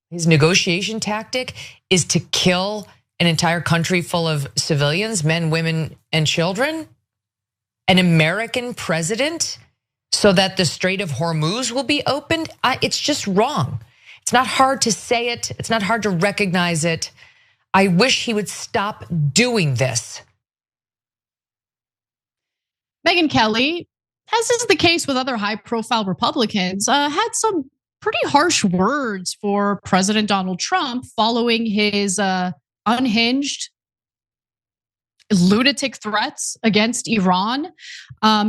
His negotiation tactic is to kill an entire country full of civilians, men, women, and children. An American president so that the Strait of Hormuz will be opened. It's just wrong. It's not hard to say it. It's not hard to recognize it. I wish he would stop doing this. Megyn Kelly, as is the case with other high-profile Republicans, had some pretty harsh words for President Donald Trump following his unhinged, lunatic threats against Iran,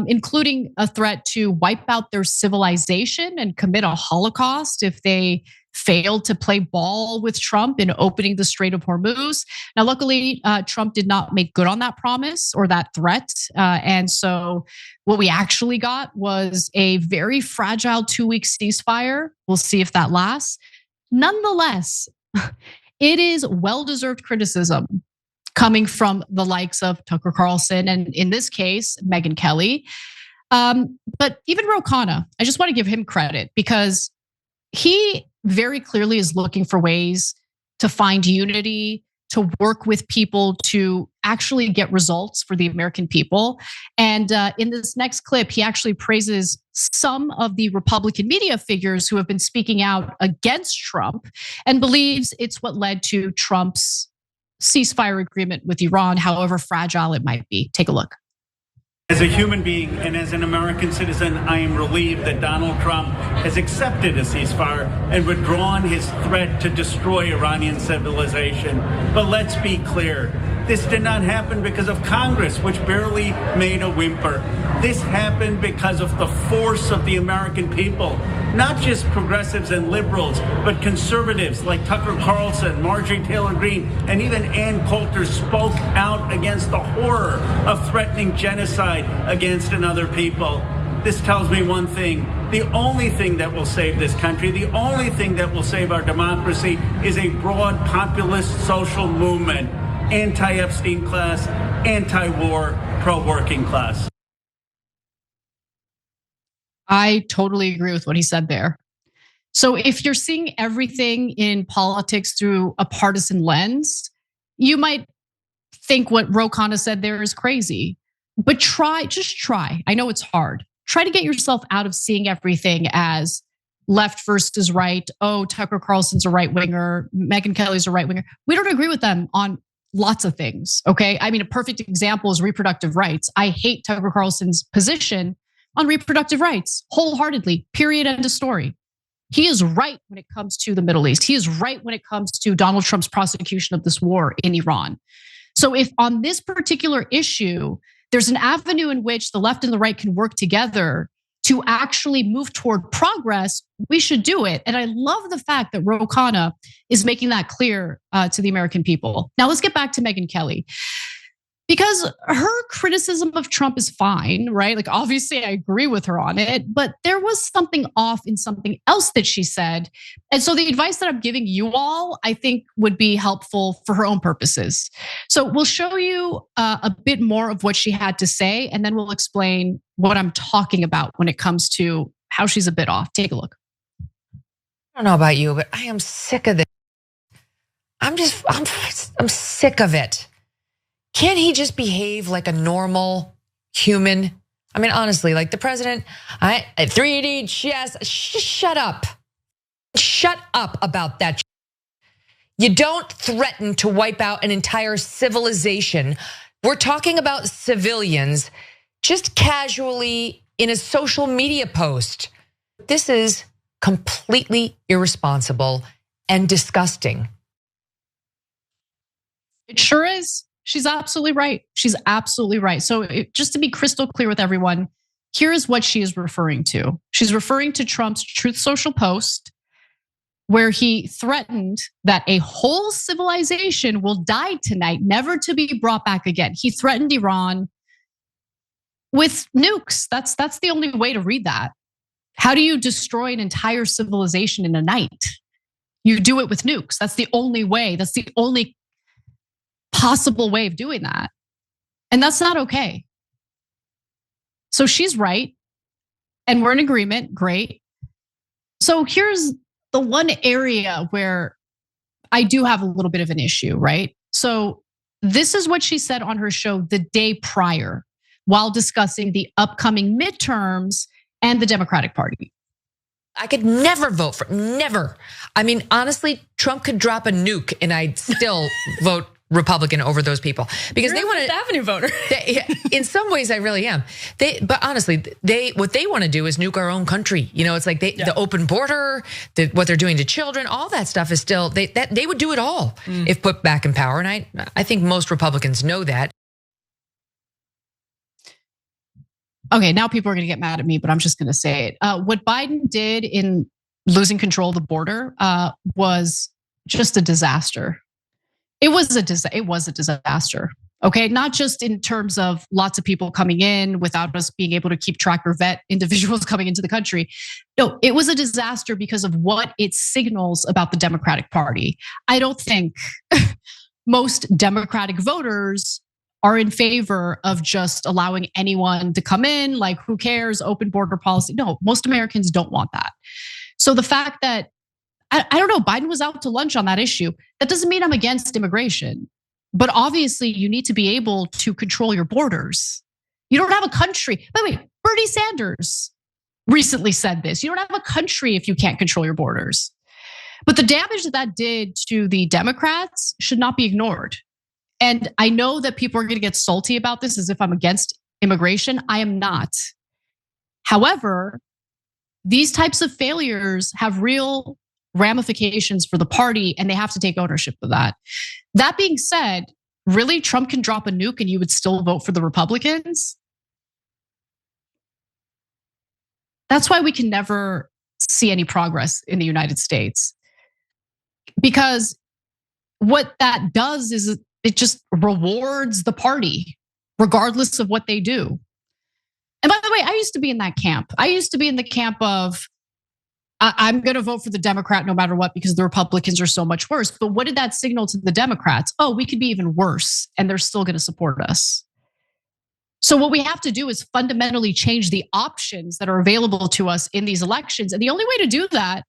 including a threat to wipe out their civilization and commit a Holocaust if they failed to play ball with Trump in opening the Strait of Hormuz. Now, luckily, Trump did not make good on that promise or that threat. And so what we actually got was a very fragile 2-week ceasefire. We'll see if that lasts. Nonetheless, it is well-deserved criticism coming from the likes of Tucker Carlson and, in this case, Megyn Kelly. But even Ro Khanna, I just want to give him credit because he very clearly is looking for ways to find unity, to work with people to actually get results for the American people. And in this next clip, he actually praises some of the Republican media figures who have been speaking out against Trump and believes it's what led to Trump's ceasefire agreement with Iran, however fragile it might be. Take a look. As a human being and as an American citizen, I am relieved that Donald Trump has accepted a ceasefire and withdrawn his threat to destroy Iranian civilization. But let's be clear, this did not happen because of Congress, which barely made a whimper. This happened because of the force of the American people, not just progressives and liberals, but conservatives like Tucker Carlson, Marjorie Taylor Greene, and even Ann Coulter spoke out against the horror of threatening genocide against another people. This tells me one thing. The only thing that will save this country, the only thing that will save our democracy is a broad populist social movement. Anti-Epstein class, anti-war, pro-working class. I totally agree with what he said there. So if you're seeing everything in politics through a partisan lens, you might think what Ro Khanna said there is crazy. But just try. I know it's hard. Try to get yourself out of seeing everything as left versus right. Oh, Tucker Carlson's a right winger. Megyn Kelly's a right winger. We don't agree with them on lots of things, okay? I mean, a perfect example is reproductive rights. I hate Tucker Carlson's position on reproductive rights wholeheartedly, period, end of story. He is right when it comes to the Middle East. He is right when it comes to Donald Trump's prosecution of this war in Iran. So if on this particular issue, there's an avenue in which the left and the right can work together to actually move toward progress, we should do it. And I love the fact that Ro Khanna is making that clear to the American people. Now let's get back to Megyn Kelly. Because her criticism of Trump is fine, right? Like obviously I agree with her on it, but there was something off in something else that she said. And so the advice that I'm giving you all, I think would be helpful for her own purposes. So we'll show you a bit more of what she had to say, and then we'll explain what I'm talking about when it comes to how she's a bit off. Take a look. I don't know about you, but I am sick of this. I'm sick of it. Can't he just behave like a normal human? I mean, honestly, like the president, 380, yes, shut up. Shut up about that. You don't threaten to wipe out an entire civilization. We're talking about civilians just casually in a social media post. This is completely irresponsible and disgusting. It sure is. She's absolutely right. She's absolutely right. So just to be crystal clear with everyone, here is what she is referring to. She's referring to Trump's Truth Social post where he threatened that a whole civilization will die tonight, never to be brought back again. He threatened Iran with nukes. That's the only way to read that. How do you destroy an entire civilization in a night? You do it with nukes. That's the only way. That's the only possible way of doing that. And that's not okay. So she's right. And we're in agreement. Great. So here's the one area where I do have a little bit of an issue, right? So this is what she said on her show the day prior while discussing the upcoming midterms and the Democratic Party. I could never vote for, never. I mean, honestly, Trump could drop a nuke and I'd still vote Republican over those people because they want to Avenue voter. In some ways, I really am. But honestly, what they want to do is nuke our own country. You know, it's like the open border, what they're doing to children, all that stuff is still they would do it all if put back in power. And I think most Republicans know that. Okay, now people are going to get mad at me, but I'm just going to say it. What Biden did in losing control of the border was just a disaster. It was a disaster. Okay, not just in terms of lots of people coming in without us being able to keep track or vet individuals coming into the country. No, it was a disaster because of what it signals about the Democratic Party. I don't think most Democratic voters are in favor of just allowing anyone to come in, like who cares, open border policy. No, most Americans don't want that. So the fact that, I don't know, Biden was out to lunch on that issue. That doesn't mean I'm against immigration, but obviously you need to be able to control your borders. You don't have a country. By the way, Bernie Sanders recently said this. You don't have a country if you can't control your borders. But the damage that did to the Democrats should not be ignored. And I know that people are going to get salty about this as if I'm against immigration. I am not. However, these types of failures have real ramifications for the party and they have to take ownership of that. That being said, really, Trump can drop a nuke and you would still vote for the Republicans? That's why we can never see any progress in the United States. Because what that does is it just rewards the party, regardless of what they do. And by the way, I used to be in that camp. I used to be in the camp of, I'm going to vote for the Democrat no matter what because the Republicans are so much worse. But what did that signal to the Democrats? Oh, we could be even worse and they're still going to support us. So what we have to do is fundamentally change the options that are available to us in these elections. And the only way to do that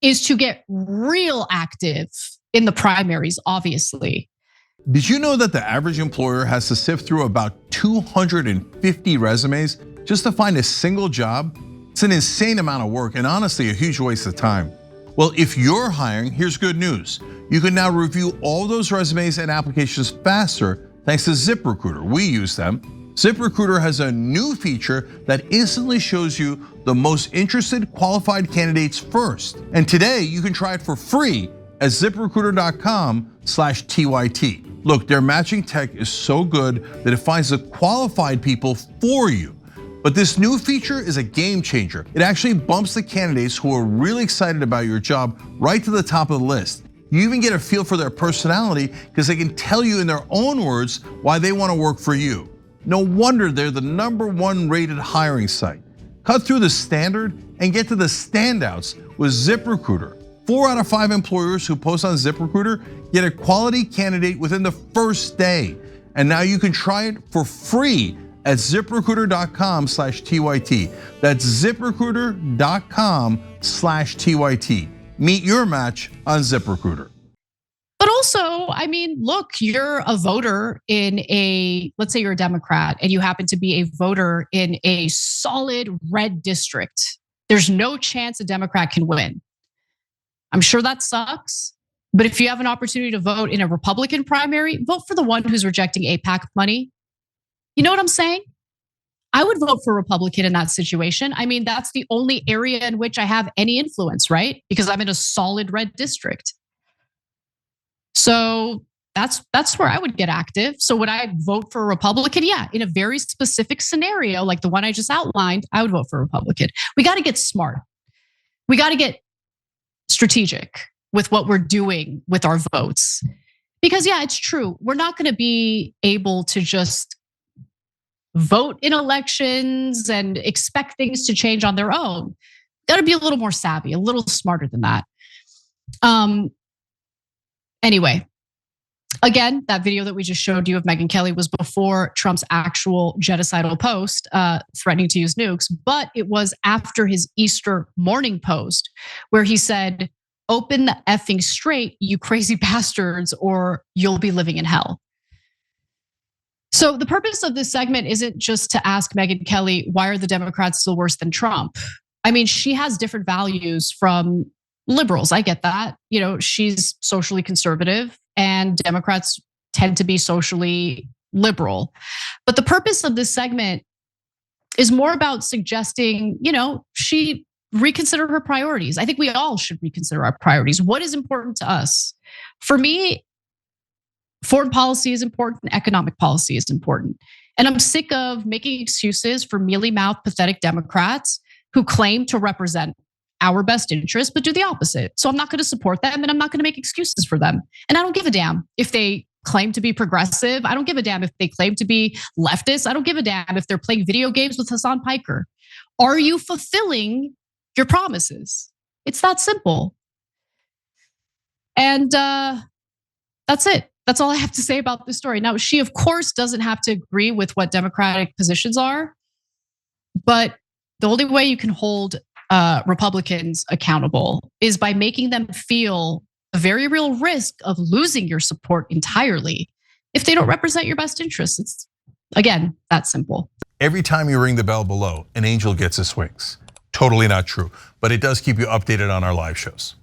is to get real active in the primaries, obviously. Did you know that the average employer has to sift through about 250 resumes just to find a single job? It's an insane amount of work and honestly a huge waste of time. Well, if you're hiring, here's good news. You can now review all those resumes and applications faster thanks to ZipRecruiter. We use them. ZipRecruiter has a new feature that instantly shows you the most interested qualified candidates first. And today you can try it for free at ZipRecruiter.com/TYT. Look, their matching tech is so good that it finds the qualified people for you. But this new feature is a game changer. It actually bumps the candidates who are really excited about your job right to the top of the list. You even get a feel for their personality because they can tell you in their own words why they want to work for you. No wonder they're the #1 rated hiring site. Cut through the standard and get to the standouts with ZipRecruiter. 4 out of 5 employers who post on ZipRecruiter get a quality candidate within the first day. And now you can try it for free at ZipRecruiter.com/TYT. That's ZipRecruiter.com/TYT. Meet your match on ZipRecruiter. But also, I mean, look, you're a voter in let's say you're a Democrat and you happen to be a voter in a solid red district. There's no chance a Democrat can win. I'm sure that sucks. But if you have an opportunity to vote in a Republican primary, vote for the one who's rejecting AIPAC money. You know what I'm saying? I would vote for a Republican in that situation. I mean, that's the only area in which I have any influence, right? Because I'm in a solid red district. So that's where I would get active. So would I vote for a Republican? Yeah, in a very specific scenario, like the one I just outlined, I would vote for a Republican. We got to get smart. We got to get strategic with what we're doing with our votes. Because yeah, it's true. We're not going to be able to just vote in elections and expect things to change on their own. Got to be a little more savvy, a little smarter than that. Anyway, Again, that video that we just showed you of Megyn Kelly was before Trump's actual genocidal post threatening to use nukes, but it was after his Easter morning post where he said, "Open the effing straight, you crazy bastards, or you'll be living in hell." So the purpose of this segment isn't just to ask Megyn Kelly, why are the Democrats still worse than Trump? I mean, she has different values from liberals. I get that. She's socially conservative and Democrats tend to be socially liberal. But the purpose of this segment is more about suggesting, she reconsider her priorities. I think we all should reconsider our priorities. What is important to us? For me, foreign policy is important, economic policy is important. And I'm sick of making excuses for mealy-mouthed, pathetic Democrats who claim to represent our best interests, but do the opposite. So I'm not going to support them and I'm not going to make excuses for them. And I don't give a damn if they claim to be progressive. I don't give a damn if they claim to be leftist. I don't give a damn if they're playing video games with Hassan Piker. Are you fulfilling your promises? It's that simple. And that's it. That's all I have to say about this story. Now, she, of course, doesn't have to agree with what Democratic positions are, but the only way you can hold Republicans accountable is by making them feel a very real risk of losing your support entirely if they don't represent your best interests. It's, again, that simple. Every time you ring the bell below, an angel gets his wings. Totally not true, but it does keep you updated on our live shows.